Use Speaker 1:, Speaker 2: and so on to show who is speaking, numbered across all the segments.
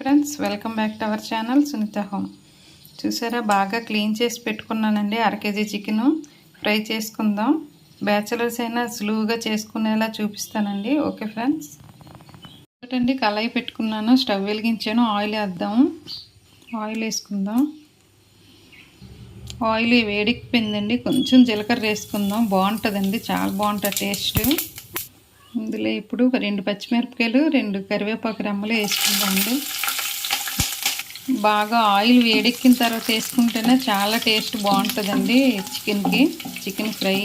Speaker 1: Friends, welcome back to our channel Sunitha home. చూసారా, బాగా clean చేసి పెట్టుకున్నానండి. 1/2 kg చికెను ఫ్రై చేసుకుందాం. బ్యాచిలర్స్ అయినా సులువుగా చేసుకునేలా చూపిస్తానండి. ఓకే ఫ్రెండ్స్, ఒకటండి కళాయి పెట్టుకున్నాను, స్టవ్ వెలిగించాను. ఆయిల్ వేద్దాం. ఆయిల్ వేసుకుందాం. ఆయిల్ వేడెక్కిపోయిందండి. కొంచెం జీలకర్ర వేసుకుందాం. బాగుంటుందండి, చాలా బాగుంటుంది టేస్ట్. ఇందులో ఇప్పుడు 2 పచ్చిమిరపకాయలు, 2 కరివేపాకు రెమ్మలు వేసుకుందామండి. బాగా ఆయిల్ వేడెక్కిన తర్వాత వేసుకుంటేనే చాలా టేస్ట్ బాగుంటుందండి చికెన్ ఫ్రై.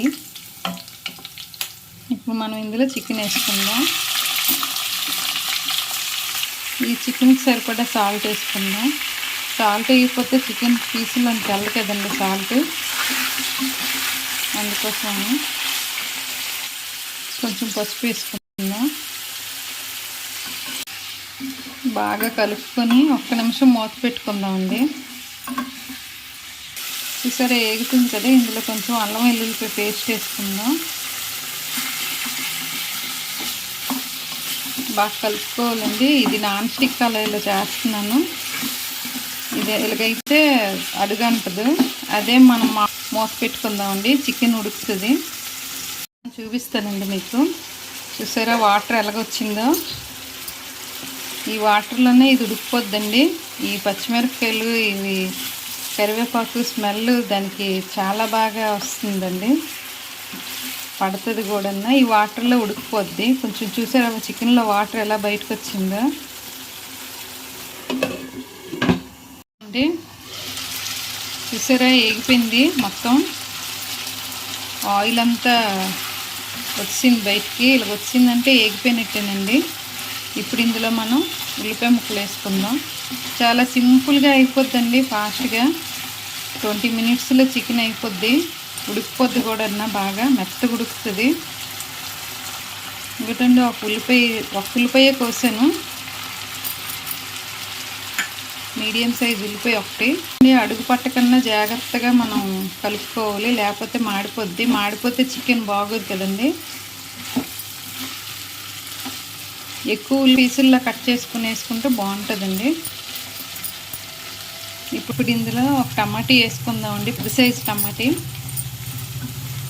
Speaker 1: ఇప్పుడు మనం ఇందులో చికెన్ వేసుకుందాం. ఈ చికెన్కి సరిపడా సాల్ట్ వేసుకుందాం. సాల్ట్ వేయకపోతే చికెన్ పీసులు అని తెల్ల కదండి సాల్ట్, అందుకోసం కొంచెం పసుపు వేసుకుందాం. బాగా కలుపుకొని 1 నిమిషం మూత పెట్టుకుందామండి. చూసారా, ఏగుతుంది కదా. ఇందులో కొంచెం అల్లం వెల్లుల్లి పేస్ట్ వేసుకుందాం. బాగా కలుపుకోవాలండి. ఇది నాన్ స్టిక్ కళాయిలో చేస్తున్నాను. ఇది ఇలాగైతే అడుగంటదు. అదే మనం మూత పెట్టుకుందామండి, చికెన్ ఉడుకుతుంది. చూపిస్తానండి మీకు. చూసారా వాటర్ ఎలాగొచ్చిందో. ఈ వాటర్లోనే ఇది ఉడికిపోద్దండి. ఈ పచ్చిమిరపకాయలు, ఇవి కరివేపాకు స్మెల్ దానికి చాలా బాగా వస్తుందండి, పడుతుంది కూడా. ఈ వాటర్లో ఉడికిపోద్ది. కొంచెం చూసారా చికెన్లో వాటర్ ఎలా బయటకు వచ్చిందో అండి. చూసారా, ఏగిపోయింది మొత్తం. ఆయిల్ అంతా వచ్చింది బయటికి. ఇలా వచ్చిందంటే ఏగిపోయినట్టేనండి. ఇప్పుడు ఇందులో మనం ఉల్లిపాయ ముక్కలు వేసుకుందాం. చాలా సింపుల్గా అయిపోద్దండి, ఫాస్ట్గా. 20 minutesలో చికెన్ అయిపోద్ది. ఉడికిపోద్ది కూడా, బాగా మెత్తగా ఉడుకుతుంది. ఇంకటండి ఒక ఉల్లిపాయ కోసాను, మీడియం సైజ్ ఉల్లిపాయ ఒకటి. అడుగు పట్టకన్నా జాగ్రత్తగా మనం కలుపుకోవాలి, లేకపోతే మాడిపోద్ది. మాడిపోతే చికెన్ బాగోదు కదండి. ఎక్కువ పీసుల్లో కట్ చేసుకుని వేసుకుంటే బాగుంటుందండి. ఇప్పుడు ఇందులో ఒక టమాటీ వేసుకుందామండి, పెద్ద సైజు టమాటీ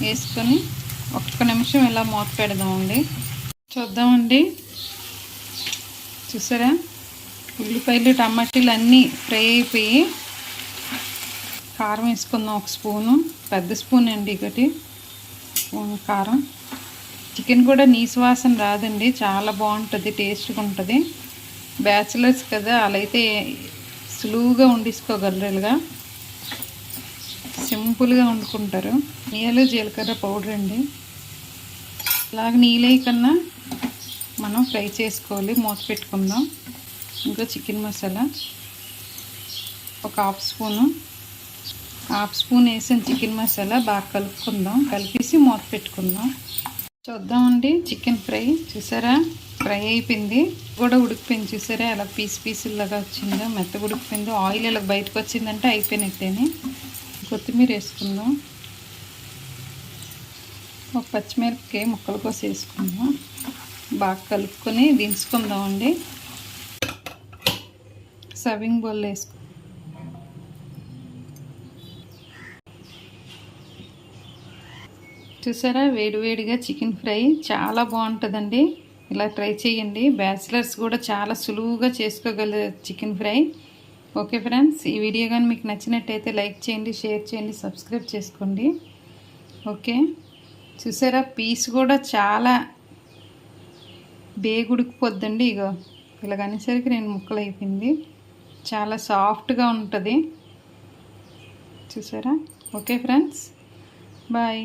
Speaker 1: వేసుకొని 1 నిమిషం ఇలా మూత పెడదామండి. చూద్దామండి. చూసారా, ఉల్లిపాయలు టమాటీలు అన్నీ ఫ్రై అయిపోయి. కారం వేసుకుందాం 1 స్పూను, పెద్ద స్పూన్ అండి ఒకటి స్పూన్ కారం. చికెన్ కూడా నీసు వాసన రాదండి, చాలా బాగుంటుంది, టేస్ట్గా ఉంటుంది. బ్యాచిలర్స్ కదా, అలా అయితే సులువుగా వండించుకోగలరు. ఇలాగా సింపుల్గా వండుకుంటారు. నీళ్ళు జీలకర్ర పౌడర్ అండి. ఇలాగ నీళ్ళ కన్నా మనం ఫ్రై చేసుకోవాలి. మూత పెట్టుకుందాం. ఇంకా చికెన్ మసాలా ఒక హాఫ్ స్పూన్ వేసిన చికెన్ మసాలా బాగా కలుపుకుందాం. కలిపేసి మూత పెట్టుకుందాం. చూద్దామండి. చికెన్ ఫ్రై చూసారా, ఫ్రై అయిపోయింది కూడా, ఉడికిపోయింది. చూసారా ఎలా పీసులాగా వచ్చిందో, మెత్తగా ఉడికిపోయిందో. ఆయిల్ ఇలా బయటకు వచ్చిందంటే అయిపోయినట్టేనే. కొత్తిమీర వేసుకుందాం. ఒక పచ్చిమిరపకాయ ముక్కలు కోసి వేసుకుందాం. బాగా కలుపుకొని దించుకుందామండి. సర్వింగ్ బౌల్ వేసుకుందాం. చూసారా, వేడివేడిగా చికెన్ ఫ్రై చాలా బాగుంటుందండి. ఇలా ట్రై చేయండి. బ్యాచిలర్స్ కూడా చాలా సులువుగా చేసుకోగలరు చికెన్ ఫ్రై. ఓకే ఫ్రెండ్స్, ఈ వీడియో కానీ మీకు నచ్చినట్టయితే లైక్ చేయండి, షేర్ చేయండి, సబ్స్క్రైబ్ చేసుకోండి. ఓకే, చూసారా పీస్ కూడా చాలా ఉడికిపోద్దండి. ఇగో ఇలాగనేసరికి 2 ముక్కలు అయిపోయింది. చాలా సాఫ్ట్గా ఉంటుంది. చూసారా. Okay friends, bye.